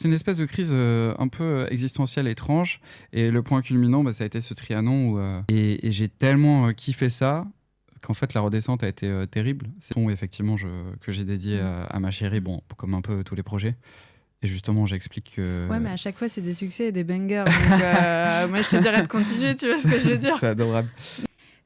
C'est une espèce de crise un peu existentielle étrange. Et le point culminant, ça a été ce Trianon. Et j'ai tellement kiffé ça qu'en fait, la redescente a été terrible. C'est un son, effectivement, que j'ai dédié à ma chérie, bon, comme un peu tous les projets. Et justement, j'explique que... Ouais, mais à chaque fois, c'est des succès et des bangers. Donc, moi, je te dirais de continuer, tu vois ce que je veux dire. C'est adorable.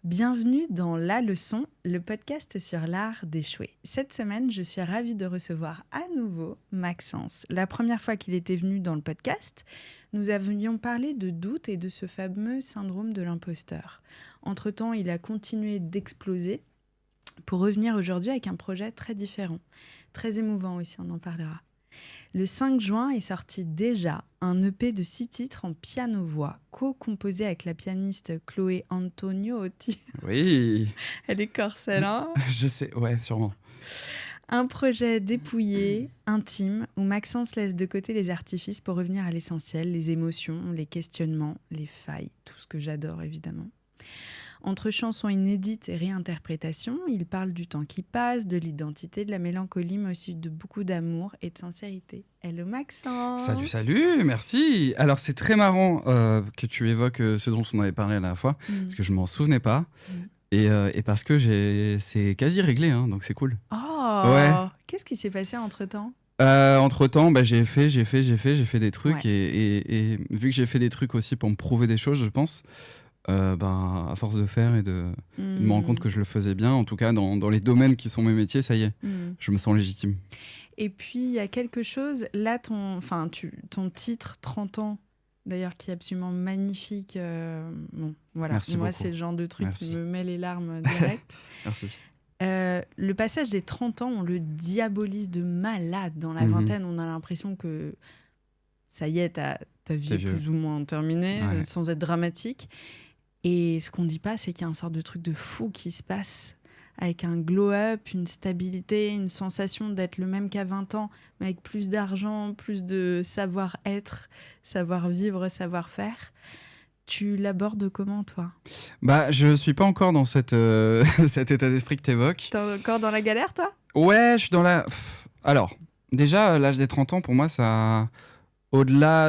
Bienvenue dans La Leçon, le podcast sur l'art d'échouer. Cette semaine, je suis ravie de recevoir à nouveau Maxence. La première fois qu'il était venu dans le podcast, nous avions parlé de doute et de ce fameux syndrome de l'imposteur. Entre-temps, il a continué d'exploser pour revenir aujourd'hui avec un projet très différent, très émouvant aussi, on en parlera. Le 5 juin est sorti déjà un EP de 6 titres en piano-voix, co-composé avec la pianiste Chloé Antoniotti. Oui. Elle est corse, elle, hein? Je sais, ouais, sûrement. Un projet dépouillé, intime, où Maxence laisse de côté les artifices pour revenir à l'essentiel, les émotions, les questionnements, les failles, tout ce que j'adore évidemment. Entre chansons inédites et réinterprétations, il parle du temps qui passe, de l'identité, de la mélancolie, mais aussi de beaucoup d'amour et de sincérité. Hello Maxence. Salut, merci. Alors c'est très marrant que tu évoques ce dont on avait parlé la dernière fois, parce que je m'en souvenais pas, et parce que c'est quasi réglé, hein, donc c'est cool. Oh, ouais. Qu'est-ce qui s'est passé entre-temps ? Entre-temps, j'ai fait des trucs, et vu que j'ai fait des trucs aussi pour me prouver des choses, je pense... à force de faire et de me rendre compte que je le faisais bien, en tout cas dans les domaines qui sont mes métiers, ça y est, je me sens légitime. Et puis il y a quelque chose, là ton titre 30 ans, d'ailleurs qui est absolument magnifique, bon voilà, merci moi beaucoup. c'est le genre de truc qui me met les larmes direct. Merci. Le passage des 30 ans, on le diabolise de malade. Dans la vingtaine, on a l'impression que ça y est, ta vie est plus ou moins terminée, sans être dramatique. Et ce qu'on dit pas, c'est qu'il y a une sorte de truc de fou qui se passe, avec un glow-up, une stabilité, une sensation d'être le même qu'à 20 ans, mais avec plus d'argent, plus de savoir-être, savoir-vivre, savoir-faire. Tu l'abordes comment, toi ? Je suis pas encore dans cet état d'esprit que t'évoques. T'es encore dans la galère, toi ? Ouais, je suis dans la... Alors, déjà, l'âge des 30 ans, pour moi, ça... Au-delà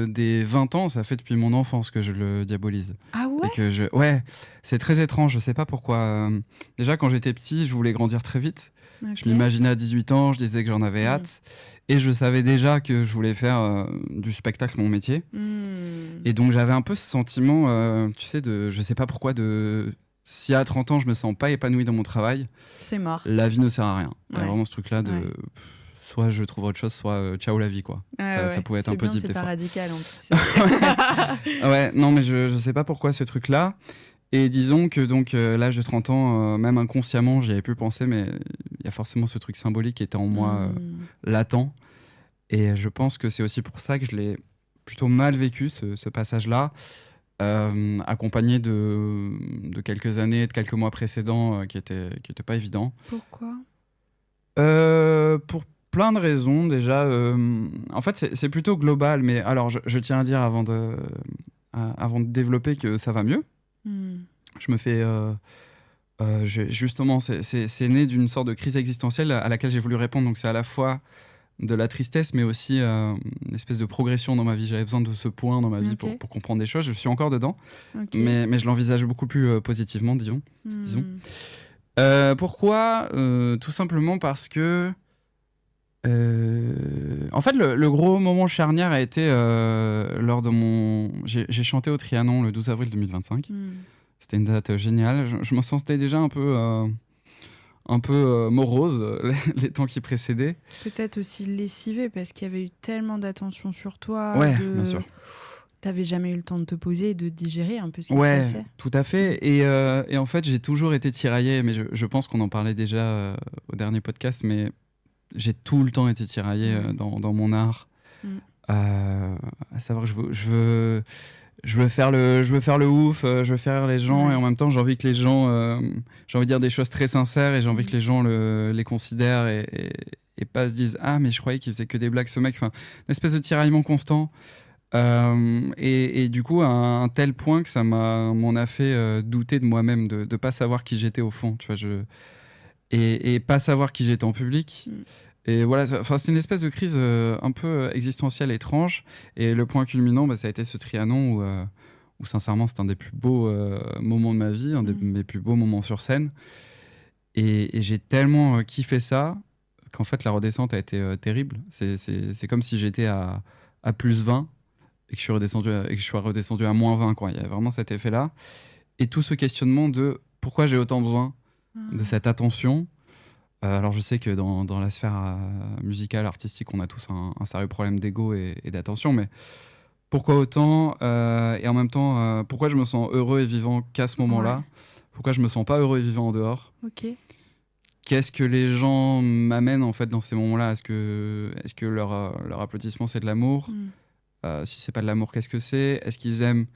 des 20 ans, ça fait depuis mon enfance que je le diabolise. Ah ouais ? Ouais, c'est très étrange, je sais pas pourquoi. Déjà, quand j'étais petit, je voulais grandir très vite. Okay. Je m'imaginais à 18 ans, je disais que j'en avais hâte. Et je savais déjà que je voulais faire du spectacle mon métier. Et donc, j'avais un peu ce sentiment, tu sais, je sais pas pourquoi, si à 30 ans, je me sens pas épanoui dans mon travail, c'est mort. La vie ne sert à rien. Il y a vraiment ce truc-là de... Ouais. Soit je trouve autre chose, soit ciao la vie, quoi. Ça pouvait être un peu deep des fois. C'est pas radical, en plus. Ouais, non, mais je sais pas pourquoi ce truc-là. Et disons que donc l'âge de 30 ans, même inconsciemment, j'y avais pu penser, mais il y a forcément ce truc symbolique qui était en moi latent. Et je pense que c'est aussi pour ça que je l'ai plutôt mal vécu, ce passage-là, accompagné de quelques années, de quelques mois précédents qui étaient pas évidents. Pourquoi ? Pour plein de raisons, déjà. En fait, c'est plutôt global, mais alors, je tiens à dire avant de développer que ça va mieux. Je me fais... justement, c'est né d'une sorte de crise existentielle à laquelle j'ai voulu répondre. Donc, c'est à la fois de la tristesse, mais aussi une espèce de progression dans ma vie. J'avais besoin de ce point dans ma vie pour comprendre des choses. Je suis encore dedans, mais je l'envisage beaucoup plus positivement, disons. Pourquoi ? Tout simplement parce que... en fait, le gros moment charnière a été lors de mon... J'ai chanté au Trianon le 12 avril 2025. C'était une date géniale. Je me sentais déjà un peu morose les temps qui précédaient. Peut-être aussi lessivé parce qu'il y avait eu tellement d'attention sur toi. Ouais, bien sûr. T'avais jamais eu le temps de te poser et de digérer un peu ce qui se passait. Ouais, tout à fait. Et en fait, j'ai toujours été tiraillé, mais je pense qu'on en parlait déjà au dernier podcast, mais j'ai tout le temps été tiraillé dans mon art. À savoir que je veux faire le ouf, je veux faire les gens, et en même temps j'ai envie que les gens, j'ai envie de dire des choses très sincères, et j'ai envie que les gens les considèrent et pas se disent ah mais je croyais qu'il faisait que des blagues ce mec. Enfin, une espèce de tiraillement constant. Et du coup à un tel point que ça m'en a fait douter de moi-même, de pas savoir qui j'étais au fond, tu vois, et pas savoir qui j'étais en public. Et voilà, c'est une espèce de crise un peu existentielle étrange. Et le point culminant, ça a été ce Trianon où sincèrement, c'est un des plus beaux moments de ma vie, un de mes plus beaux moments sur scène. Et j'ai tellement kiffé ça qu'en fait, la redescente a été terrible. C'est comme si j'étais à plus 20 et que je suis redescendu à moins 20, quoi. Il y a vraiment cet effet-là. Et tout ce questionnement de pourquoi j'ai autant besoin de cette attention. Alors je sais que dans la sphère musicale, artistique, on a tous un sérieux problème d'ego et d'attention, mais pourquoi autant et en même temps, pourquoi je me sens heureux et vivant qu'à ce moment-là ? Pourquoi je me sens pas heureux et vivant en dehors ? Qu'est-ce que les gens m'amènent en fait dans ces moments-là ? Est-ce que leur applaudissement c'est de l'amour ? Si c'est pas de l'amour, qu'est-ce que c'est ? Est-ce qu'ils aiment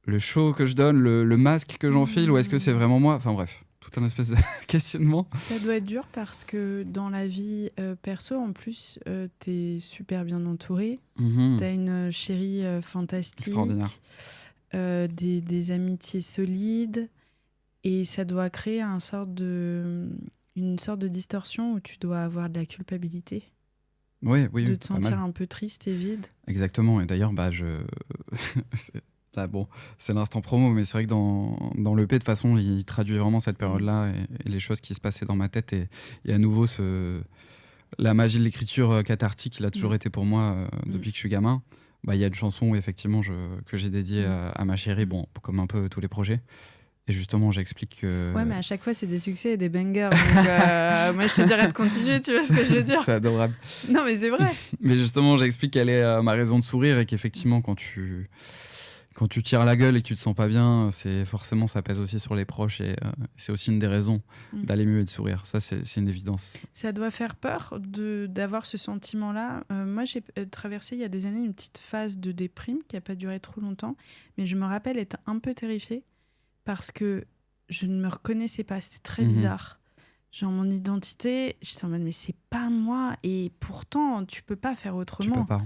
le show que je donne, le masque que j'enfile, ou est-ce que c'est vraiment moi ? Enfin bref, tout un espèce de questionnement. Ça doit être dur parce que dans la vie perso, en plus, t'es super bien entouré. T'as une chérie fantastique. Extraordinaire. Des amitiés solides. Et ça doit créer une sorte de distorsion où tu dois avoir de la culpabilité. Oui, de te sentir un peu triste et vide. Exactement. Et d'ailleurs, c'est l'instant promo, mais c'est vrai que dans l'EP, de toute façon, il traduit vraiment cette période-là et les choses qui se passaient dans ma tête. Et à nouveau, la magie de l'écriture cathartique, il a toujours été pour moi depuis que je suis gamin. Il y a une chanson où, effectivement, que j'ai dédiée à ma chérie, comme un peu tous les projets. Et justement, j'explique que... Ouais, mais à chaque fois, c'est des succès et des bangers. Donc, moi, je te dirais de continuer, tu vois ce que je veux dire ? C'est adorable. Non, mais c'est vrai. Mais justement, j'explique quelle est ma raison de sourire et qu'effectivement, quand tu tires la gueule et que tu te sens pas bien, forcément, ça pèse aussi sur les proches. Et c'est aussi une des raisons d'aller mieux et de sourire. Ça, c'est une évidence. Ça doit faire peur d'avoir ce sentiment-là. Moi, j'ai traversé il y a des années une petite phase de déprime qui n'a pas duré trop longtemps. Mais je me rappelle être un peu terrifiée. Parce que je ne me reconnaissais pas, c'était très bizarre. Genre mon identité, j'étais en mode mais c'est pas moi et pourtant tu peux pas faire autrement. Tu peux pas.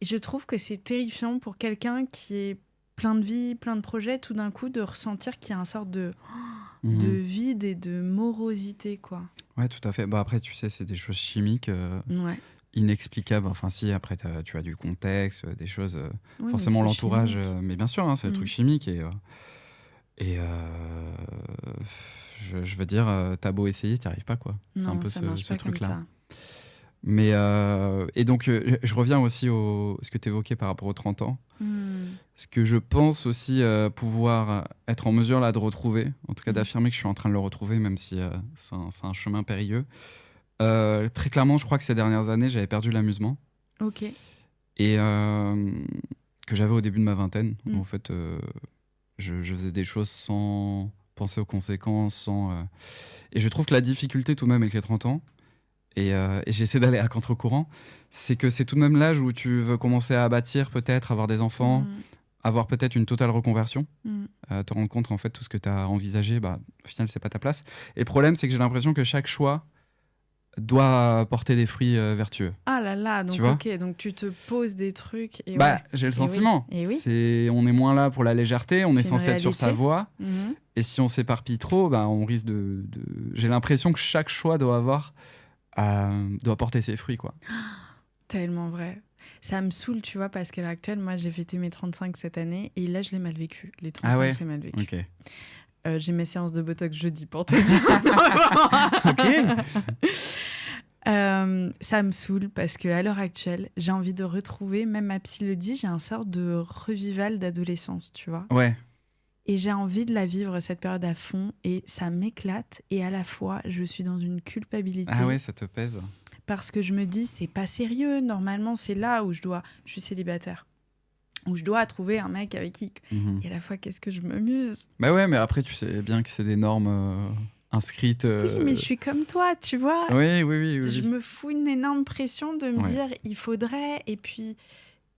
Et je trouve que c'est terrifiant pour quelqu'un qui est plein de vie, plein de projets, tout d'un coup de ressentir qu'il y a une sorte de vide et de morosité, quoi. Ouais, tout à fait. Après, tu sais, c'est des choses chimiques. Inexplicable. Enfin, si, après, tu as du contexte, des choses. Forcément, l'entourage. Mais bien sûr, c'est le truc chimique. Et je veux dire, t'as beau essayer, t'y arrives pas, quoi. C'est un peu ce truc-là. Mais, et donc, je reviens aussi à ce que tu évoquais par rapport aux 30 ans. Ce que je pense aussi pouvoir être en mesure là, de retrouver, en tout cas d'affirmer que je suis en train de le retrouver, même si c'est un chemin périlleux. Très clairement, je crois que ces dernières années, j'avais perdu l'amusement. Ok. Et que j'avais au début de ma vingtaine. En fait, je faisais des choses sans penser aux conséquences. Et je trouve que la difficulté tout de même avec les 30 ans, et j'essaie d'aller à contre-courant, c'est que c'est tout de même l'âge où tu veux commencer à bâtir peut-être, avoir des enfants, avoir peut-être une totale reconversion, te rendre compte en fait tout ce que tu as envisagé, au final, c'est pas ta place. Et le problème, c'est que j'ai l'impression que chaque choix doit porter des fruits vertueux. Ah là là, donc ok, donc tu te poses des trucs et j'ai le sentiment. Oui. On est moins là pour la légèreté, on est censé être sur sa voie. Et si on s'éparpille trop, on risque de... J'ai l'impression que chaque choix doit porter ses fruits, quoi. Tellement vrai. Ça me saoule, tu vois, parce qu'à l'heure actuelle, moi, j'ai fêté mes 35 cette année et là, je l'ai mal vécu. Les 35, j'ai mal vécu. Ok. J'ai mes séances de Botox jeudi pour te dire. Ok. Ça me saoule parce qu'à l'heure actuelle, j'ai envie de retrouver, même ma psy le dit, j'ai un sort de revival d'adolescence, tu vois. Ouais. Et j'ai envie de la vivre, cette période à fond, et ça m'éclate. Et à la fois, je suis dans une culpabilité. Ah ouais, ça te pèse. Parce que je me dis, c'est pas sérieux. Normalement, c'est là où je suis célibataire. Où je dois trouver un mec avec qui... Et à la fois, qu'est-ce que je m'amuse. Bah ouais, mais après, tu sais bien que c'est des normes inscrites... Oui, mais je suis comme toi, tu vois. Oui. Je me fous une énorme pression de me dire, il faudrait, et puis...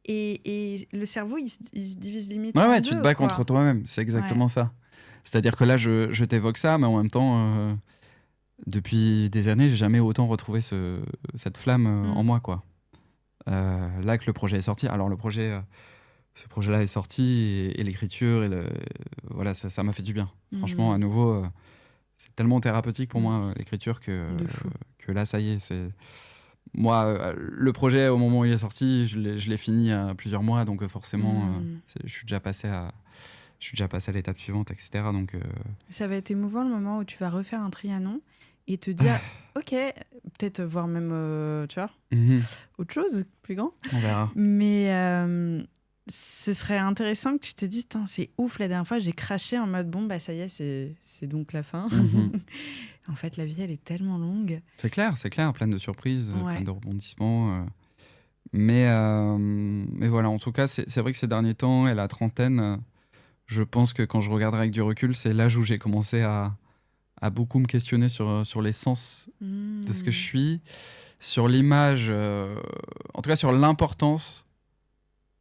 Et le cerveau, il se divise limite en deux. Tu te bats contre toi-même, c'est exactement ça. C'est-à-dire que là, je t'évoque ça, mais en même temps, depuis des années, j'ai jamais autant retrouvé cette flamme en moi, quoi. Là que le projet est sorti, alors ce projet-là est sorti et l'écriture, voilà, ça m'a fait du bien. Franchement, à nouveau, c'est tellement thérapeutique pour moi, l'écriture, que là, ça y est. Moi, le projet, au moment où il est sorti, je l'ai fini il y a plusieurs mois, donc forcément, je suis déjà passé à l'étape suivante, etc. Donc, ça va être émouvant le moment où tu vas refaire un Trianon et te dire, ok, peut-être voir même, tu vois, autre chose, plus grand. On verra. Mais ce serait intéressant que tu te dises, c'est ouf, la dernière fois, j'ai craché en mode, bon, bah ça y est, c'est donc la fin. En fait, la vie, elle est tellement longue. C'est clair, pleine de surprises, pleine de rebondissements. Mais voilà, en tout cas, c'est vrai que ces derniers temps, et la trentaine, je pense que quand je regarderai avec du recul, c'est l'âge où j'ai commencé à beaucoup me questionner sur l'essence de ce que je suis, sur l'image, en tout cas sur l'importance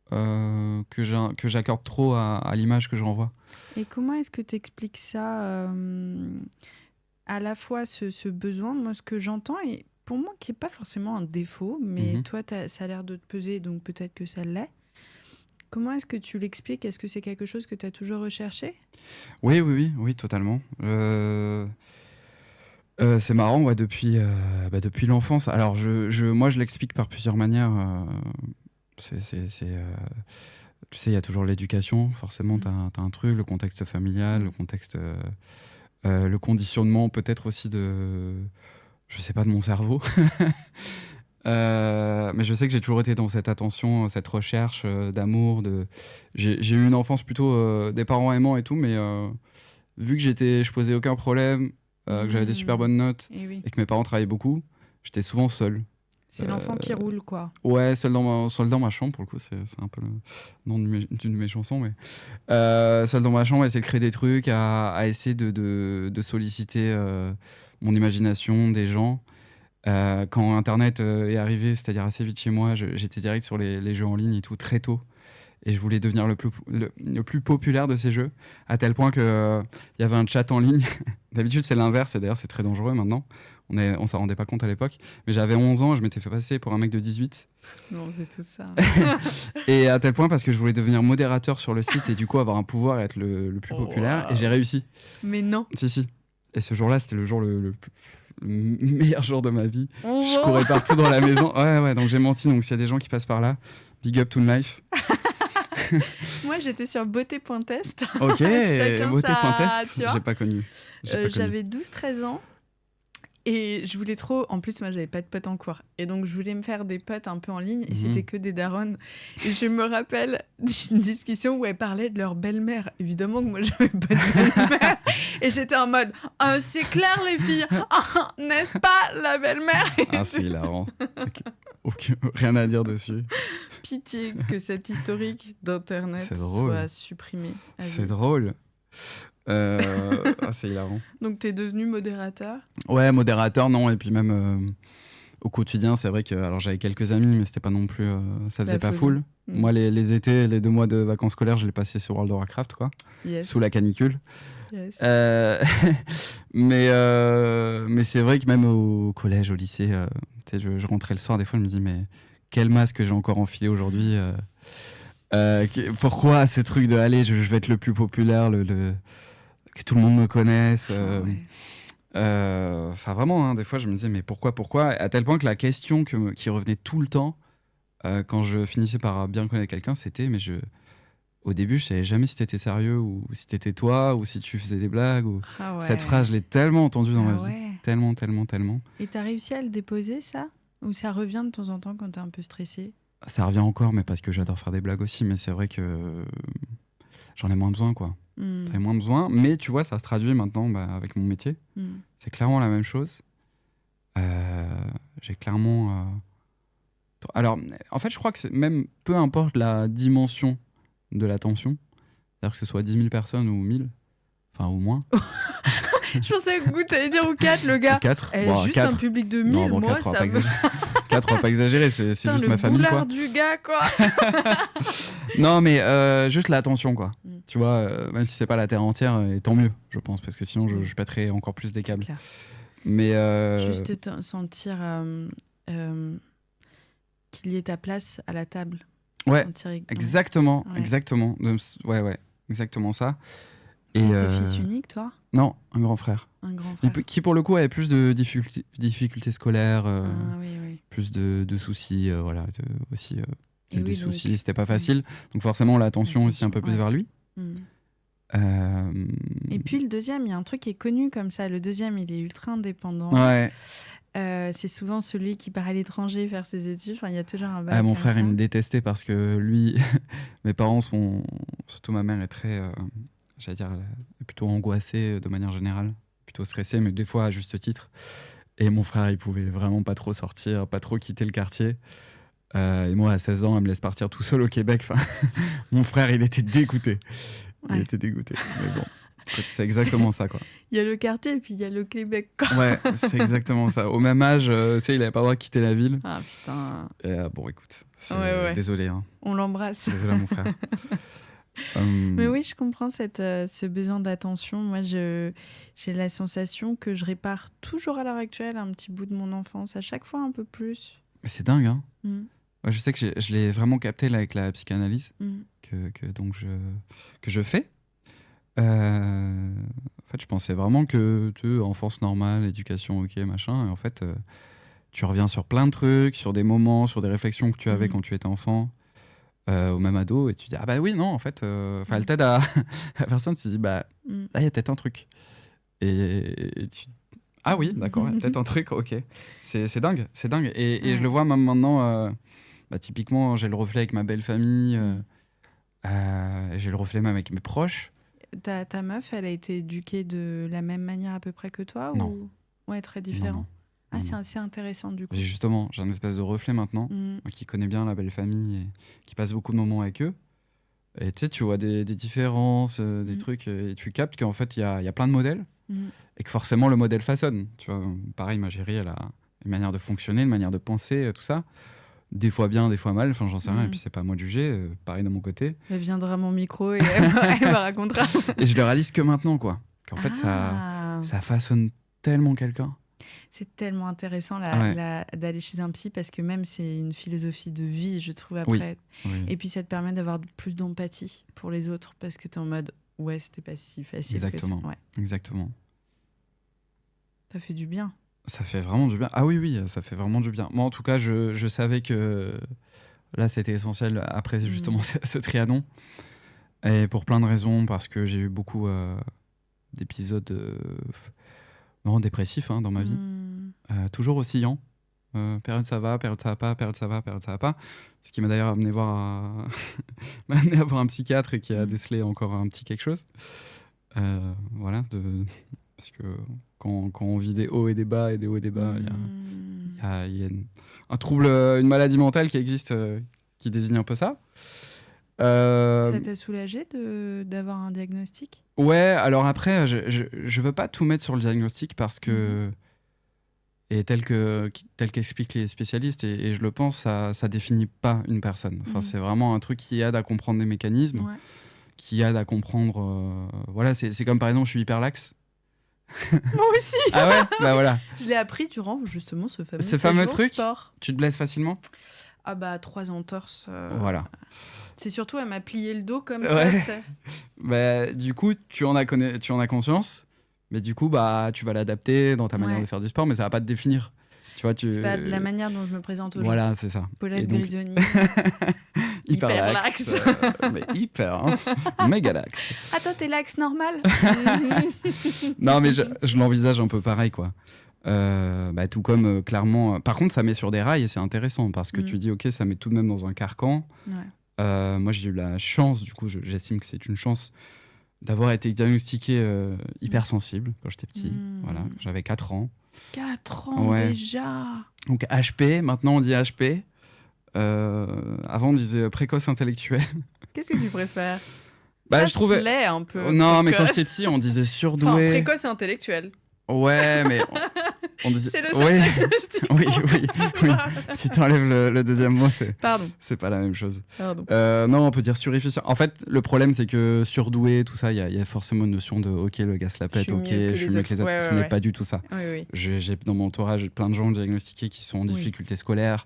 que j'accorde trop à l'image que j'envoie. Et comment est-ce que tu expliques ça, à la fois ce besoin, moi ce que j'entends, et pour moi qui n'est pas forcément un défaut, mais toi ça a l'air de te peser, donc peut-être que ça l'est. Comment est-ce que tu l'expliques ? Est-ce que c'est quelque chose que tu as toujours recherché ? Oui, totalement. C'est marrant, ouais, depuis l'enfance. Alors, moi, je l'explique par plusieurs manières. Tu sais, il y a toujours l'éducation, forcément, t'as un truc, le contexte familial, le contexte, le conditionnement peut-être aussi de mon cerveau. Mais je sais que j'ai toujours été dans cette attention, cette recherche d'amour. J'ai eu une enfance plutôt des parents aimants et tout, mais vu que je posais aucun problème, que j'avais des super bonnes notes et que mes parents travaillaient beaucoup, j'étais souvent seul. C'est l'enfant qui roule, quoi. Ouais, seul dans ma chambre, pour le coup, c'est un peu le nom d'une de mes chansons, mais seul dans ma chambre, à essayer de créer des trucs, à essayer de solliciter mon imagination, des gens. Quand Internet est arrivé, c'est-à-dire assez vite chez moi, j'étais direct sur les jeux en ligne et tout, très tôt. Et je voulais devenir le plus populaire de ces jeux, à tel point qu'il y avait un chat en ligne. D'habitude, c'est l'inverse, et d'ailleurs, c'est très dangereux maintenant. On s'en rendait pas compte à l'époque. Mais j'avais 11 ans, je m'étais fait passer pour un mec de 18. Non, c'est tout ça. Et à tel point, parce que je voulais devenir modérateur sur le site et du coup avoir un pouvoir et être le plus populaire. Wow. Et j'ai réussi. Mais non. Si. Et ce jour-là, c'était le jour le meilleur jour de ma vie. Je courais partout dans la maison. Ouais, donc j'ai menti. Donc s'il y a des gens qui passent par là, big up to life. Moi, j'étais sur beauté.test. Ok, beauté.test, j'ai pas connu. J'avais 12-13 ans et je voulais trop... En plus, moi, j'avais pas de potes en cours. Et donc, je voulais me faire des potes un peu en ligne et c'était que des darons. Et je me rappelle d'une discussion où elles parlaient de leur belle-mère. Évidemment que moi, j'avais pas de belle-mère. Et j'étais en mode « c'est clair, les filles, n'est-ce pas, la belle-mère ?» C'est hilarant. Okay. Rien à dire dessus. Pitié que cet historique d'Internet soit supprimé. C'est drôle. C'est hilarant. Donc, t'es devenu modérateur ? Ouais, modérateur, non. Et puis même au quotidien, c'est vrai que alors, j'avais quelques amis, mais c'était pas non plus... ça faisait pas full. Moi, les étés, les 2 mois de vacances scolaires, je les passais sur World of Warcraft, quoi. Yes. Sous la canicule. Yes. Mais c'est vrai que même au collège, au lycée, je rentrais le soir, des fois, je me dis, mais quel masque j'ai encore enfilé aujourd'hui pourquoi ce truc de allez, je vais être le plus populaire, que tout le monde me connaisse. Enfin, vraiment, hein, des fois, je me disais, mais pourquoi à tel point que la question qui revenait tout le temps quand je finissais par bien connaître quelqu'un, c'était, mais au début, je savais jamais si t'étais sérieux ou si t'étais toi ou si tu faisais des blagues. Cette phrase, je l'ai tellement entendue dans ma vie. Tellement. Et t'as réussi à le déposer, ça ? Ou ça revient de temps en temps quand t'es un peu stressé ? Ça revient encore, mais parce que j'adore faire des blagues aussi. Mais c'est vrai que j'en ai moins besoin, quoi. J'en ai moins besoin. Mais tu vois, ça se traduit maintenant avec mon métier. C'est clairement la même chose. J'ai clairement... Alors, en fait, je crois que c'est même peu importe la dimension de l'attention, c'est-à-dire que ce soit 10 000 personnes ou 1000, enfin, ou moins. Je pensais que tu allais dire ou 4, le gars. 4. Juste 4. Un public de 1000, non, moi, 4, ça me... 4, on va pas exagérer, c'est juste ma famille, quoi. Le boulard du gars, quoi. Non, mais juste l'attention, quoi. Tu vois, même si c'est pas la terre entière, et tant mieux, je pense, parce que sinon, je pèterais encore plus des câbles. Mais juste sentir qu'il y ait ta place à la table. Ouais, exactement. Ouais, exactement ça. Et t'es fils unique, toi ? Non, un grand frère. un grand frère. Qui, pour le coup, avait plus de difficultés scolaires, Oui. plus de soucis, voilà. Aussi, des soucis, donc... c'était pas facile. Donc forcément, l'attention aussi un peu plus vers lui. Et puis le deuxième, il y a un truc qui est connu comme ça. Le deuxième, il est ultra indépendant. Ouais. C'est souvent celui qui part à l'étranger faire ses études. Enfin, il y a toujours un bac. Mon frère, il me détestait parce que lui, mes parents sont, surtout ma mère est très, j'allais dire, plutôt angoissée de manière générale, plutôt stressée, mais des fois à juste titre. Et mon frère, il pouvait vraiment pas trop sortir, pas trop quitter le quartier. Et moi, à 16 ans, elle me laisse partir tout seul au Québec. Enfin, mon frère, il était dégoûté. Il était dégoûté. Mais bon, écoute, c'est exactement ça, quoi. Il y a le quartier et puis il y a le Québec, quoi. Ouais, c'est exactement ça. Au même âge, tu sais, il avait pas le droit de quitter la ville. Ah putain. Et, bon, écoute, désolé. Hein. On l'embrasse. Désolé, mon frère. Mais oui, je comprends ce besoin d'attention. Moi, j'ai la sensation que je répare toujours à l'heure actuelle un petit bout de mon enfance, à chaque fois un peu plus. Mais c'est dingue, hein. Ouais, je sais que je l'ai vraiment capté là, avec la psychanalyse que je fais. En fait, je pensais vraiment que enfance normale, éducation, ok, machin. Et en fait, tu reviens sur plein de trucs, sur des moments, sur des réflexions que tu avais quand tu étais enfant, ou même ado, et tu dis ah bah oui, non, en fait, elle t'aide à la personne, tu te dis bah là, il y a peut-être un truc. Et tu ah oui, d'accord, il y a peut-être un truc, ok. C'est dingue, c'est dingue. Et je le vois même maintenant, typiquement, j'ai le reflet avec ma belle famille, j'ai le reflet même avec mes proches. Ta meuf, elle a été éduquée de la même manière à peu près que toi Non. Ou... Ouais, très différent. Non. C'est assez intéressant du coup. Justement, j'ai un espèce de reflet maintenant, qui connaît bien la belle famille et qui passe beaucoup de moments avec eux. Et tu sais, tu vois des différences, des trucs, et tu captes qu'en fait, il y a plein de modèles, et que forcément, le modèle façonne. Tu vois, pareil, ma chérie, elle a une manière de fonctionner, une manière de penser, tout ça. Des fois bien, des fois mal, enfin j'en sais rien, et puis c'est pas à moi de juger, pareil de mon côté. Elle viendra à mon micro et elle me racontera. Et je le réalise que maintenant, quoi. Qu'en fait, ça façonne tellement quelqu'un. C'est tellement intéressant d'aller chez un psy, parce que même c'est une philosophie de vie, je trouve, après. Oui. Et puis ça te permet d'avoir plus d'empathie pour les autres, parce que t'es en mode, ouais, c'était pas si facile. Exactement, exactement. Ça fait du bien. Ça fait vraiment du bien. Ah oui, ça fait vraiment du bien. Moi, en tout cas, je savais que là, c'était essentiel après justement ce trianon. Et pour plein de raisons, parce que j'ai eu beaucoup d'épisodes vraiment dépressifs dans ma vie. Toujours oscillants. Période ça va, période ça va pas, période ça va, période ça va pas. Ce qui m'a d'ailleurs amené à voir un psychiatre, et qui a décelé encore un petit quelque chose. Voilà, parce que quand on vit des hauts et des bas, il y a un trouble, une maladie mentale qui existe, qui désigne un peu ça. Ça t'a soulagé d'avoir un diagnostic ? Ouais, alors après, je veux pas tout mettre sur le diagnostic, parce que, et tel qu'expliquent les spécialistes, et je le pense, ça définit pas une personne. Enfin, c'est vraiment un truc qui aide à comprendre des mécanismes, qui aide à comprendre... voilà, c'est comme par exemple, je suis hyper laxe. Moi aussi. Ah ouais, bah voilà. Je l'ai appris durant justement ce fameux truc. Sport. Tu te blesses facilement ? Ah bah 3 entorses. Voilà. C'est surtout, elle m'a plié le dos comme ça. Bah, du coup, tu en as conscience, mais du coup, bah, tu vas l'adapter dans ta manière de faire du sport, mais ça va pas te définir. Tu vois, c'est pas de la manière dont je me présente aujourd'hui. Voilà, c'est ça. Paulette Grisoni. hyper laxe. Mais hyper, méga laxe. Ah, toi, t'es laxe normal. Non, mais je l'envisage un peu pareil, quoi. Tout comme clairement. Par contre, ça met sur des rails, et c'est intéressant, parce que tu dis, ok, ça met tout de même dans un carcan. Moi, j'ai eu la chance, du coup, j'estime que c'est une chance, d'avoir été diagnostiqué hypersensible quand j'étais petit. Voilà, j'avais 4 ans. 4 ans déjà. Donc HP, maintenant on dit HP. Avant on disait précoce intellectuel. Qu'est-ce que tu préfères ? Je trouvais se l'est un peu. Non, mais quand j'étais petit, on disait surdoué. Enfin, précoce et intellectuel. Ouais, mais on disait... C'est le seul diagnostic. Oui. Si t'enlèves le deuxième mot, Pardon. C'est pas la même chose. Pardon. Non, on peut dire surefficient. En fait, le problème, c'est que surdoué, tout ça, il y a forcément une notion de ok, le gars se la pète, ok, je suis mieux que les autres. Ce n'est pas du tout ça. Oui. J'ai dans mon entourage plein de gens diagnostiqués qui sont en difficulté scolaire,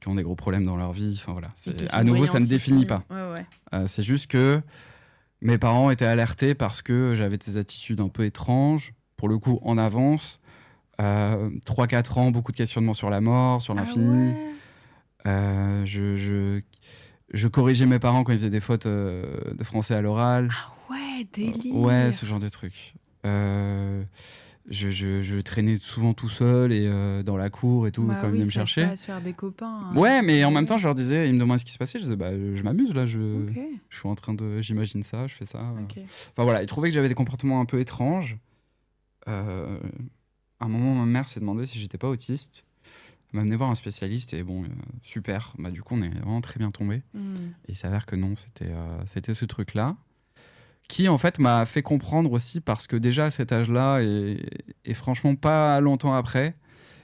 qui ont des gros problèmes dans leur vie. Enfin voilà. À nouveau, ça ne définit pas. C'est juste que mes parents étaient alertés parce que j'avais des attitudes un peu étranges. pour le coup, en avance. 3-4 ans, beaucoup de questionnements sur la mort, sur l'infini. Ouais. Je corrigeais mes parents quand ils faisaient des fautes de français à l'oral. Ah ouais, délire. Ouais, ce genre de trucs. Je traînais souvent tout seul et dans la cour et tout quand ils venaient me chercher. Pas à se faire des copains. Ouais, mais en même temps, je leur disais, ils me demandaient ce qui se passait. Je disais, je m'amuse là, je suis en train de. J'imagine ça, je fais ça. Enfin voilà, ils trouvaient que j'avais des comportements un peu étranges. À un moment, ma mère s'est demandé si j'étais pas autiste. Elle m'a amené voir un spécialiste et bon, super. Bah, du coup, on est vraiment très bien tombé. Et il s'avère que non, c'était ce truc-là qui, en fait, m'a fait comprendre aussi parce que déjà à cet âge-là et franchement pas longtemps après,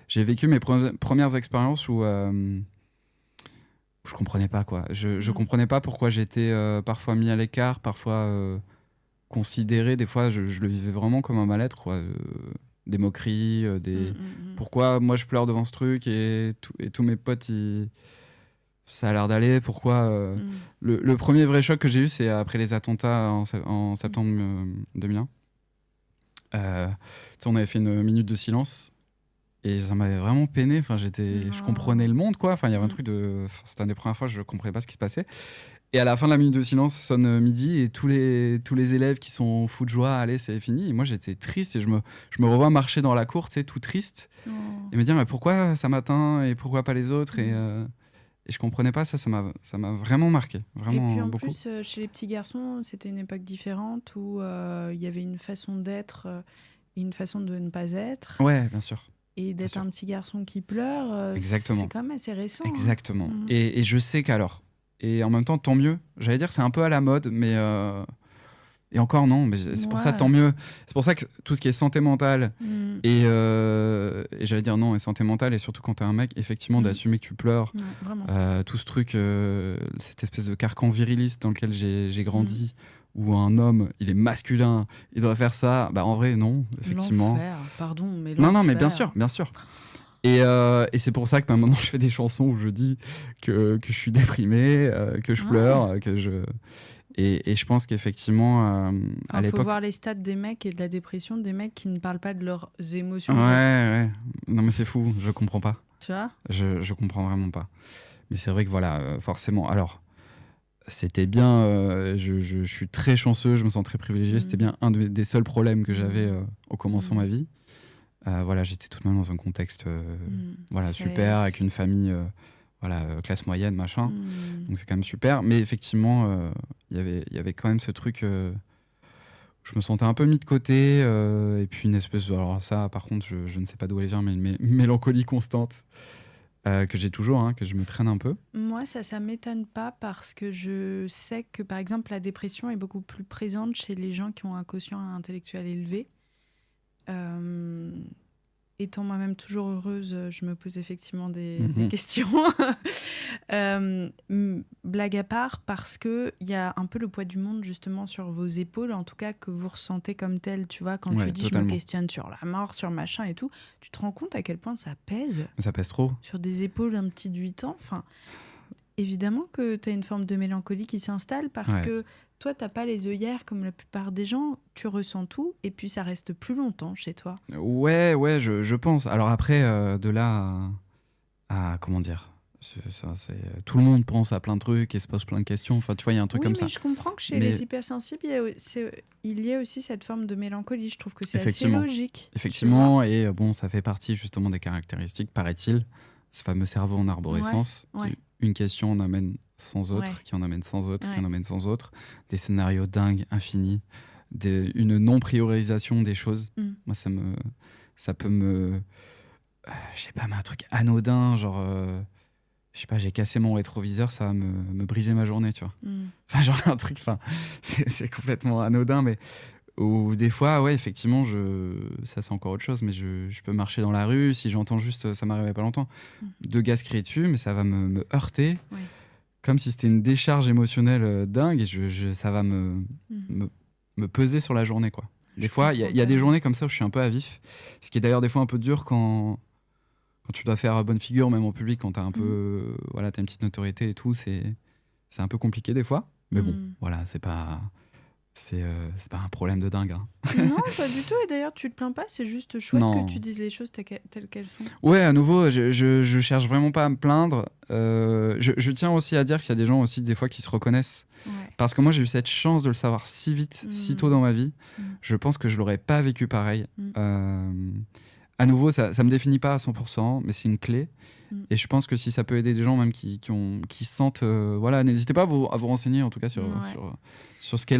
j'ai vécu mes premières expériences où je comprenais pas, quoi. Je comprenais pas pourquoi j'étais parfois mis à l'écart, parfois considéré. Des fois, je le vivais vraiment comme un mal-être, quoi. Des moqueries, pourquoi moi je pleure devant ce truc et tous mes potes ça a l'air d'aller, pourquoi le premier vrai choc que j'ai eu, c'est après les attentats en septembre 2001. On avait fait une minute de silence et ça m'avait vraiment peiné. Enfin, je comprenais le monde, quoi. Enfin, il y avait un truc c'était une des premières fois je comprenais pas ce qui se passait. Et à la fin de la minute de silence, sonne midi et tous les élèves qui sont fous de joie, allez, c'est fini. Et moi, j'étais triste et je me revois marcher dans la cour, tu sais, tout triste. Et me dire, mais pourquoi ça m'atteint et pourquoi pas les autres et je comprenais pas, ça m'a vraiment marqué. Vraiment et puis en beaucoup. plus, chez les petits garçons, c'était une époque différente où il y avait une façon d'être et une façon de ne pas être. Ouais, bien sûr. Et d'être un petit garçon qui pleure, c'est quand même assez récent. Exactement. Et je sais qu'alors, et en même temps, tant mieux. J'allais dire, c'est un peu à la mode, mais et encore non, mais c'est pour ça, tant mieux. C'est pour ça que tout ce qui est santé mentale et j'allais dire non, et santé mentale, et surtout quand t'es un mec, effectivement, d'assumer que tu pleures, tout ce truc, cette espèce de carcan viriliste dans lequel j'ai grandi, où un homme, il est masculin, il doit faire ça, bah en vrai, non, effectivement. L'enfer, pardon, mais l'enfer. Non, mais bien sûr. Et c'est pour ça que maintenant je fais des chansons où je dis que je suis déprimé, que je pleure, que je... Et je pense qu'effectivement, à l'époque... Il faut voir les stats des mecs et de la dépression des mecs qui ne parlent pas de leurs émotions. Ouais. Non mais c'est fou, je comprends pas. Tu vois ? Je comprends vraiment pas. Mais c'est vrai que voilà, forcément... Alors, c'était bien, je suis très chanceux, je me sens très privilégié. C'était bien un des seuls problèmes que j'avais au commencement de ma vie. Voilà, j'étais tout de même dans un contexte super, avec une famille classe moyenne, machin. Donc c'est quand même super. Mais effectivement, il y avait quand même ce truc... je me sentais un peu mis de côté. Et puis une espèce... Alors ça, par contre, je ne sais pas d'où elle vient, mais une mélancolie constante que j'ai toujours, que je me traîne un peu. Moi, ça m'étonne pas parce que je sais que, par exemple, la dépression est beaucoup plus présente chez les gens qui ont un quotient intellectuel élevé. Étant moi-même toujours heureuse, je me pose effectivement des questions. Blague à part, parce qu'il y a un peu le poids du monde justement sur vos épaules, en tout cas que vous ressentez comme tel, tu vois, quand tu dis totalement. Je me questionne sur la mort, sur machin et tout, tu te rends compte à quel point ça pèse. Ça pèse trop. Sur des épaules d'un petit de 8 ans. Enfin, évidemment que tu as une forme de mélancolie qui s'installe parce que toi, t'as pas les œillères comme la plupart des gens, tu ressens tout et puis ça reste plus longtemps chez toi. Ouais, je pense. Alors après, de là à comment dire, tout le monde pense à plein de trucs et se pose plein de questions. Enfin, tu vois, il y a un truc comme ça. Oui, mais je comprends que chez les hypersensibles, il y a aussi cette forme de mélancolie. Je trouve que c'est assez logique. Effectivement, et bon, ça fait partie justement des caractéristiques, paraît-il, ce fameux cerveau en arborescence. Une question en amène sans autre, qui en amène sans autre, qui en amène sans autre. Des scénarios dingues, infinis, une non-priorisation des choses. Moi, ça peut me... je sais pas, mais un truc anodin, genre... je sais pas, j'ai cassé mon rétroviseur, ça va me briser ma journée, tu vois. Enfin, genre un truc, c'est complètement anodin, mais... Ou des fois, effectivement, ça c'est encore autre chose, mais je peux marcher dans la rue, si j'entends juste, ça m'arrivait pas longtemps, deux gars se crier dessus, mais ça va me heurter, comme si c'était une décharge émotionnelle dingue, et ça va me peser sur la journée, quoi. Des fois, il y a des journées comme ça où je suis un peu à vif, ce qui est d'ailleurs des fois un peu dur quand tu dois faire bonne figure, même en public, quand t'as un peu, t'as une petite notoriété et tout, c'est un peu compliqué des fois, mais bon, voilà, c'est pas C'est pas un problème de dingue. Hein. Non, pas du tout. Et d'ailleurs, tu te plains pas. C'est juste chouette Non. que tu dises les choses telles qu'elles sont. Ouais, à nouveau, je cherche vraiment pas à me plaindre. Je tiens aussi à dire qu'il y a des gens aussi, des fois, qui se reconnaissent. Ouais. Parce que moi, j'ai eu cette chance de le savoir si vite, si tôt dans ma vie. Je pense que je l'aurais pas vécu pareil. À nouveau, ça me définit pas à 100%, mais c'est une clé. Et je pense que si ça peut aider des gens même qui se sentent... voilà, n'hésitez pas à vous renseigner, en tout cas, sur ce qu'est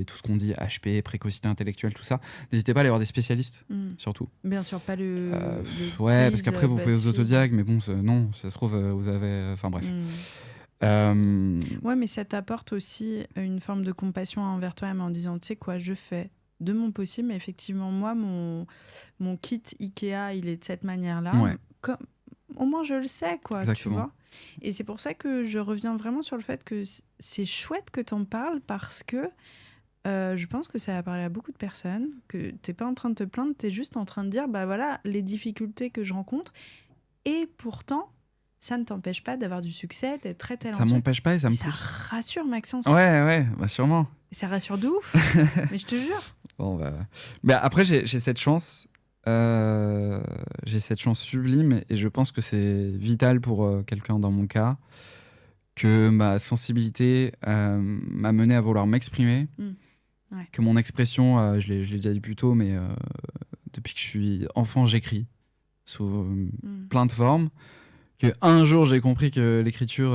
tout ce qu'on dit, HP, précocité intellectuelle, tout ça. N'hésitez pas à aller voir des spécialistes, surtout. Bien sûr, pas le ouais, parce qu'après, vous pouvez aux autodiag, mais bon, non, ça se trouve, vous avez... Enfin, bref. Ouais, mais ça t'apporte aussi une forme de compassion envers toi-même en disant, tu sais quoi, je fais de mon possible, mais effectivement, moi, mon kit Ikea, il est de cette manière-là. Ouais. Au moins, je le sais, quoi. Exactement. Tu vois. Et c'est pour ça que je reviens vraiment sur le fait que c'est chouette que t'en parles, parce que je pense que ça va parler à beaucoup de personnes, que t'es pas en train de te plaindre, t'es juste en train de dire, bah voilà, les difficultés que je rencontre, et pourtant, ça ne t'empêche pas d'avoir du succès, d'être très talentueux. Ça m'empêche pas et ça me pousse. Ça rassure, Maxence. Ouais, bah sûrement. Ça rassure de ouf, mais je te jure. Bon, bah... Mais après, j'ai cette chance... j'ai cette chance sublime et je pense que c'est vital pour quelqu'un dans mon cas que ma sensibilité m'a mené à vouloir m'exprimer, que mon expression, je l'ai déjà dit plus tôt, mais depuis que je suis enfant, j'écris sous plein de formes, que un jour j'ai compris que l'écriture,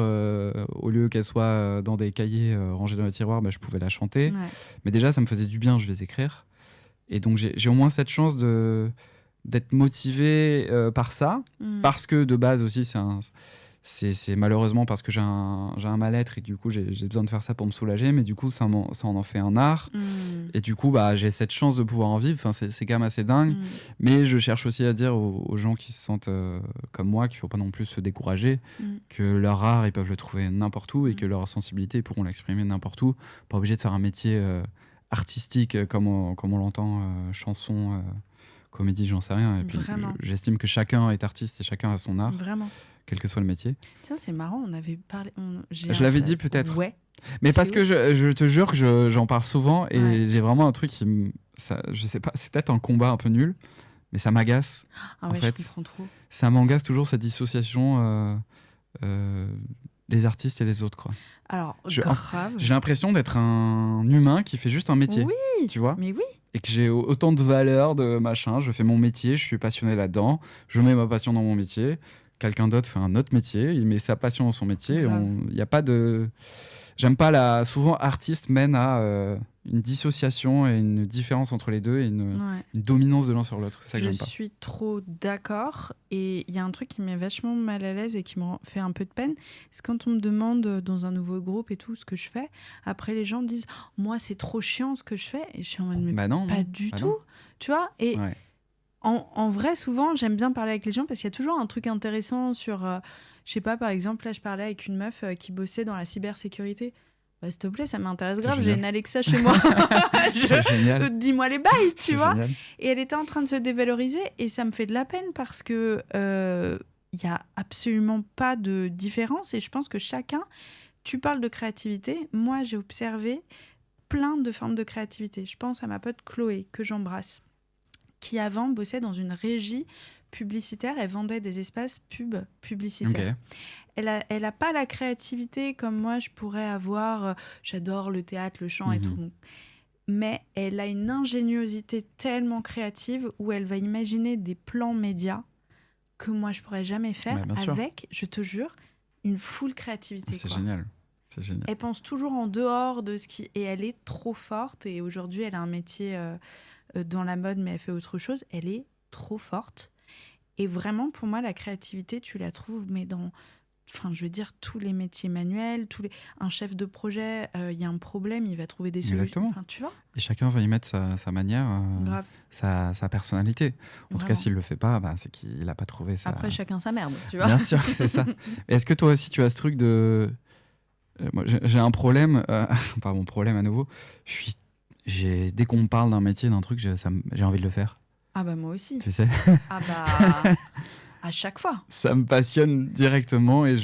au lieu qu'elle soit dans des cahiers rangés dans les tiroirs, je pouvais la chanter, mais déjà ça me faisait du bien, je vais écrire. Et donc j'ai au moins cette chance d'être motivé par ça, parce que de base aussi c'est malheureusement parce que j'ai un mal-être et du coup j'ai besoin de faire ça pour me soulager, mais du coup ça en fait un art. Et du coup j'ai cette chance de pouvoir en vivre, enfin, c'est quand même assez dingue. Mais je cherche aussi à dire aux gens qui se sentent comme moi qu'il ne faut pas non plus se décourager, que leur art ils peuvent le trouver n'importe où et que leur sensibilité ils pourront l'exprimer n'importe où, pas obligé de faire un métier artistique comme on l'entend, chanson, comédie, j'en sais rien. Et puis j'estime que chacun est artiste et chacun a son art, quel que soit le métier. Tiens, c'est marrant, on avait parlé... Je l'avais dit peut-être. Ouais. Mais parce que je te jure que j'en parle souvent et j'ai vraiment un truc je sais pas, c'est peut-être un combat un peu nul, mais ça m'agace. En fait, je comprends trop. Ça m'agace toujours cette dissociation, les artistes et les autres, quoi. Alors, grave. J'ai l'impression d'être un humain qui fait juste un métier. Oui, tu vois. Mais oui. Et que j'ai autant de valeur, de machin. Je fais mon métier, je suis passionné là-dedans. Je mets ma passion dans mon métier. Quelqu'un d'autre fait un autre métier. Il met sa passion dans son métier. Il y a pas de... J'aime pas souvent, artiste mène à une dissociation et une différence entre les deux et une dominance de l'un sur l'autre. C'est ça que j'aime pas. Je suis trop d'accord. Et il y a un truc qui met vachement mal à l'aise et qui me fait un peu de peine. C'est quand on me demande dans un nouveau groupe et tout ce que je fais. Après, les gens me disent « Moi, c'est trop chiant ce que je fais. » Et je suis en mode « Mais pas du tout. » Tu vois. Et en vrai, souvent, j'aime bien parler avec les gens parce qu'il y a toujours un truc intéressant sur... je sais pas, par exemple, là, je parlais avec une meuf qui bossait dans la cybersécurité. Bah, s'il te plaît, ça m'intéresse grave. J'ai une Alexa chez moi. C'est génial. Dis-moi les bails, tu vois. Génial. Et elle était en train de se dévaloriser et ça me fait de la peine parce que y a absolument pas de différence et je pense que chacun... Tu parles de créativité. Moi, j'ai observé plein de formes de créativité. Je pense à ma pote Chloé, que j'embrasse, qui avant bossait dans une régie publicitaire. Elle vendait des espaces publicitaires. Okay. Elle a pas la créativité comme moi je pourrais avoir. J'adore le théâtre, le chant et tout. Mais elle a une ingéniosité tellement créative où elle va imaginer des plans médias que moi je pourrais jamais faire avec, je te jure, une full créativité. C'est génial. C'est génial. Elle pense toujours en dehors de ce qui... Et elle est trop forte. Et aujourd'hui, elle a un métier dans la mode, mais elle fait autre chose. Elle est trop forte. Et vraiment, pour moi, la créativité, tu la trouves, mais dans... Enfin, je veux dire, tous les métiers manuels, un chef de projet, il y a un problème, il va trouver des solutions. Exactement. Enfin, tu vois. Et chacun va y mettre sa manière, sa personnalité. En tout cas, s'il ne le fait pas, c'est qu'il n'a pas trouvé ça. Après, chacun sa merde, tu vois. Bien sûr, c'est ça. Est-ce que toi aussi, tu as ce truc de... Moi, j'ai un problème, pas mon problème à nouveau, dès qu'on me parle d'un métier, d'un truc, j'ai envie de le faire. Ah bah moi aussi. Tu sais. Ah bah... À chaque fois. Ça me passionne directement et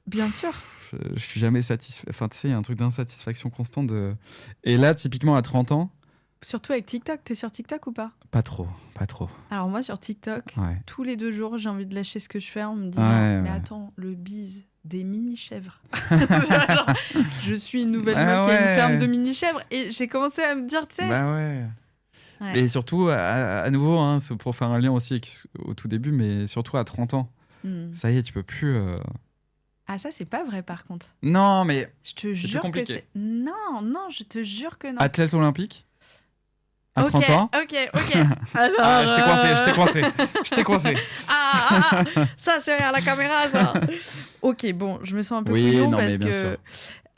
Bien sûr. je suis jamais satisfait. Enfin, tu sais, il y a un truc d'insatisfaction constante. Et là, typiquement, à 30 ans... Surtout avec TikTok. T'es sur TikTok ou pas ? Pas trop. Alors moi, sur TikTok, tous les 2 jours, j'ai envie de lâcher ce que je fais en me disant mais attends, le bise des mini-chèvres. Genre, je suis une nouvelle meuf qui a une ferme de mini-chèvres et j'ai commencé à me dire, tu sais... Bah ouais. Et surtout, à nouveau, hein, pour faire un lien aussi au tout début, mais surtout à 30 ans. Ça y est, tu peux plus... Ah, ça, c'est pas vrai, par contre. Non, mais je te jure que c'est... Non, je te jure que non. Athlète olympique à 30 ans. Ok. Alors, je t'ai coincé. Ça, c'est à la caméra, ça. Ok, bon, je me sens un peu couillon parce que... Sûr.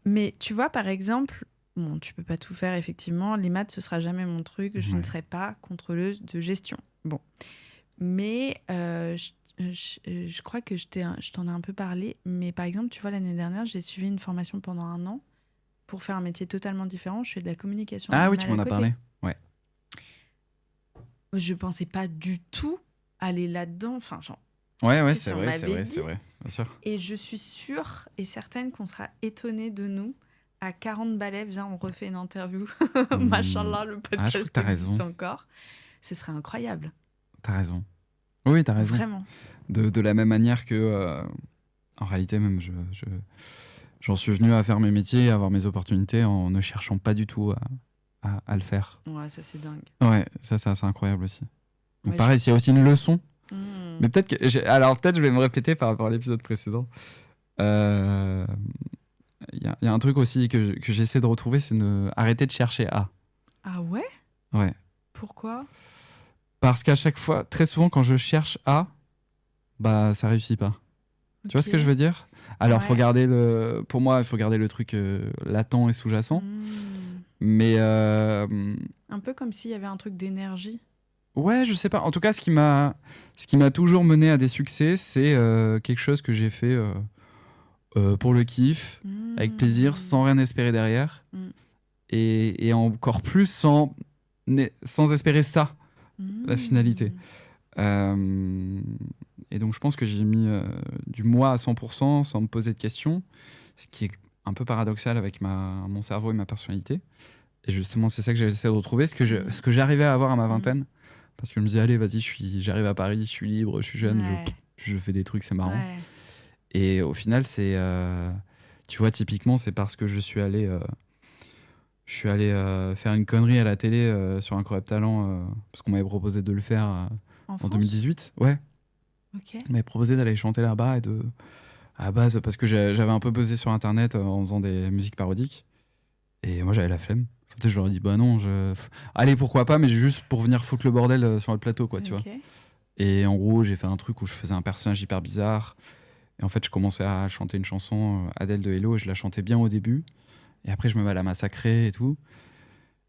Mais tu vois, par exemple... Bon, tu peux pas tout faire, effectivement. Les maths, ce sera jamais mon truc. Je ne serai pas contrôleuse de gestion. Bon. Mais je crois que je t'en ai un peu parlé. Mais par exemple, tu vois, l'année dernière, j'ai suivi une formation pendant 1 an pour faire un métier totalement différent. Je fais de la communication. Ah oui, tu m'en as parlé. Ouais. Je pensais pas du tout aller là-dedans. Enfin, genre... Ouais, c'est vrai, bien sûr. Et je suis sûre et certaine qu'on sera étonnés de nous. À 40 balais, viens, on refait une interview. Machallah, le podcast existe encore. Ce serait incroyable. T'as raison. Oui, t'as raison. Vraiment. De la même manière que, en réalité, même, j'en suis venu à faire mes métiers, à avoir mes opportunités en ne cherchant pas du tout à le faire. Ouais, ça, c'est dingue. Ouais, ça, c'est assez incroyable aussi. Donc, pareil, s'il y a aussi une leçon. Mais peut-être que... je vais me répéter par rapport à l'épisode précédent. Il y a un truc aussi que j'essaie de retrouver, c'est arrêter de chercher à. Ah ouais ? Ouais. Pourquoi ? Parce qu'à chaque fois, très souvent, quand je cherche à, bah ça réussit pas. Okay. Tu vois ce que je veux dire ? Alors, pour moi, il faut garder le truc latent et sous-jacent. Mais... Un peu comme s'il y avait un truc d'énergie. Ouais, je sais pas. En tout cas, ce qui m'a toujours mené à des succès, c'est quelque chose que j'ai fait... pour le kiff, avec plaisir, sans rien espérer derrière. Et encore plus sans espérer ça, la finalité. Et donc je pense que j'ai mis du moi à 100% sans me poser de questions, ce qui est un peu paradoxal avec mon cerveau et ma personnalité. Et justement, c'est ça que j'essaie de retrouver, ce que j'arrivais à avoir à ma vingtaine. Parce que je me disais, allez, vas-y, j'arrive à Paris, je suis libre, je suis jeune, je fais des trucs, c'est marrant. Ouais. Et au final, c'est... tu vois, typiquement, c'est parce que je suis allé faire une connerie à la télé sur Incroyable Talent, parce qu'on m'avait proposé de le faire en 2018. Ouais. Okay. On m'avait proposé d'aller chanter là-bas à la base, parce que j'avais un peu buzzé sur Internet en faisant des musiques parodiques. Et moi, j'avais la flemme. Je leur ai dit, bah non, allez, pourquoi pas, mais juste pour venir foutre le bordel sur le plateau, quoi, tu vois. Et en gros, j'ai fait un truc où je faisais un personnage hyper bizarre. Et en fait, je commençais à chanter une chanson, Adèle de Hello, et je la chantais bien au début. Et après, je me mets à la massacrer et tout.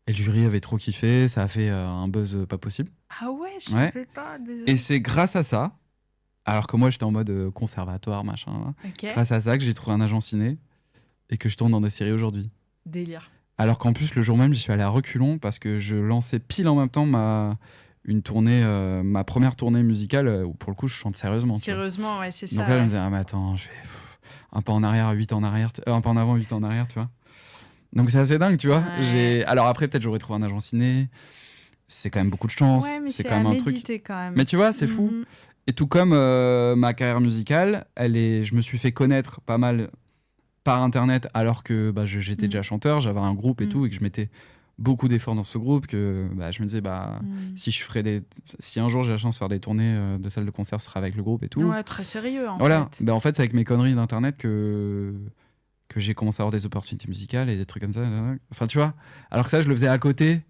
Et le jury avait trop kiffé, ça a fait un buzz pas possible. Ah ouais, je savais pas, désolé. Et c'est grâce à ça, alors que moi, j'étais en mode conservatoire, machin, là, grâce à ça que j'ai trouvé un agent ciné et que je tourne dans des séries aujourd'hui. Délire. Alors qu'en plus, le jour même, j'y suis allé à reculons parce que je lançais pile en même temps ma première tournée musicale où pour le coup je chante sérieusement. Sérieusement, ouais, c'est ça. Donc là, je me disais, ah mais attends, je vais un pas en arrière, 8 en arrière, un pas en avant, 8 en arrière, tu vois. Donc c'est assez dingue, tu vois. Ouais. Alors après, peut-être j'aurais trouvé un agent ciné. C'est quand même beaucoup de chance. Ouais, mais c'est quand même un truc. Quand même. Mais tu vois, c'est fou. Et tout comme ma carrière musicale, je me suis fait connaître pas mal par Internet alors que j'étais déjà chanteur, j'avais un groupe et tout, et que je mettais beaucoup d'efforts dans ce groupe, que je me disais si un jour j'ai la chance de faire des tournées de salles de concert, ce sera avec le groupe et tout. Ouais, très sérieux en fait. En fait, c'est avec mes conneries d'internet que j'ai commencé à avoir des opportunités musicales et des trucs comme ça. Enfin, tu vois, alors que ça, je le faisais à côté,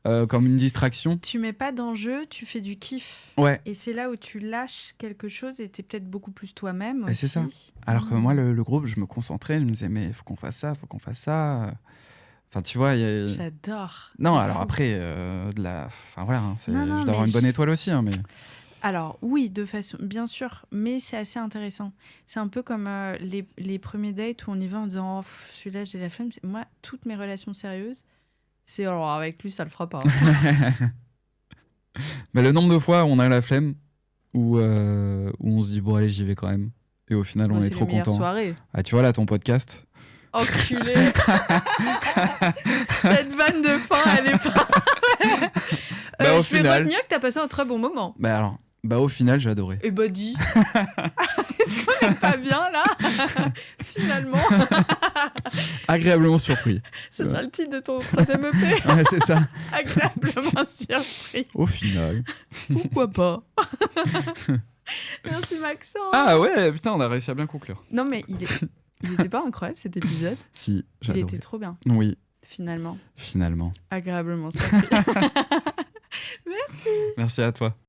comme une distraction. Tu mets pas d'enjeu, tu fais du kiff. Ouais. Et c'est là où tu lâches quelque chose et t'es peut-être beaucoup plus toi-même aussi. Et c'est ça. Alors que moi, le groupe, je me concentrais, je me disais, mais faut qu'on fasse ça, faut qu'on fasse ça. Enfin, tu vois, J'adore. Non, alors après, enfin voilà, je dois avoir une bonne étoile aussi, hein, mais... Alors oui, de façon, bien sûr, mais c'est assez intéressant. C'est un peu comme les premiers dates où on y va en disant celui-là j'ai la flemme. Moi, toutes mes relations sérieuses, c'est alors avec lui ça le fera pas. Mais le nombre de fois où on a la flemme, où on se dit bon allez j'y vais quand même, Et au final, on est trop contents. Soirées. Ah, tu vois, là, ton podcast. Enculé. Cette vanne de fin, elle est pas... Au je vais retenir que t'as passé un très bon moment. Au final, j'ai adoré. Et dis. Est-ce qu'on n'est pas bien, là? Finalement. Agréablement surpris. Ce sera le titre de ton 3e EP. Ouais, c'est ça. Agréablement surpris. Au final. Pourquoi pas? Merci, Maxence. Ah ouais, putain, on a réussi à bien conclure. Non, mais il était pas incroyable, cet épisode? Si, j'adore. Il était trop bien. Oui. Finalement. Agréablement surpris. Merci. Merci à toi.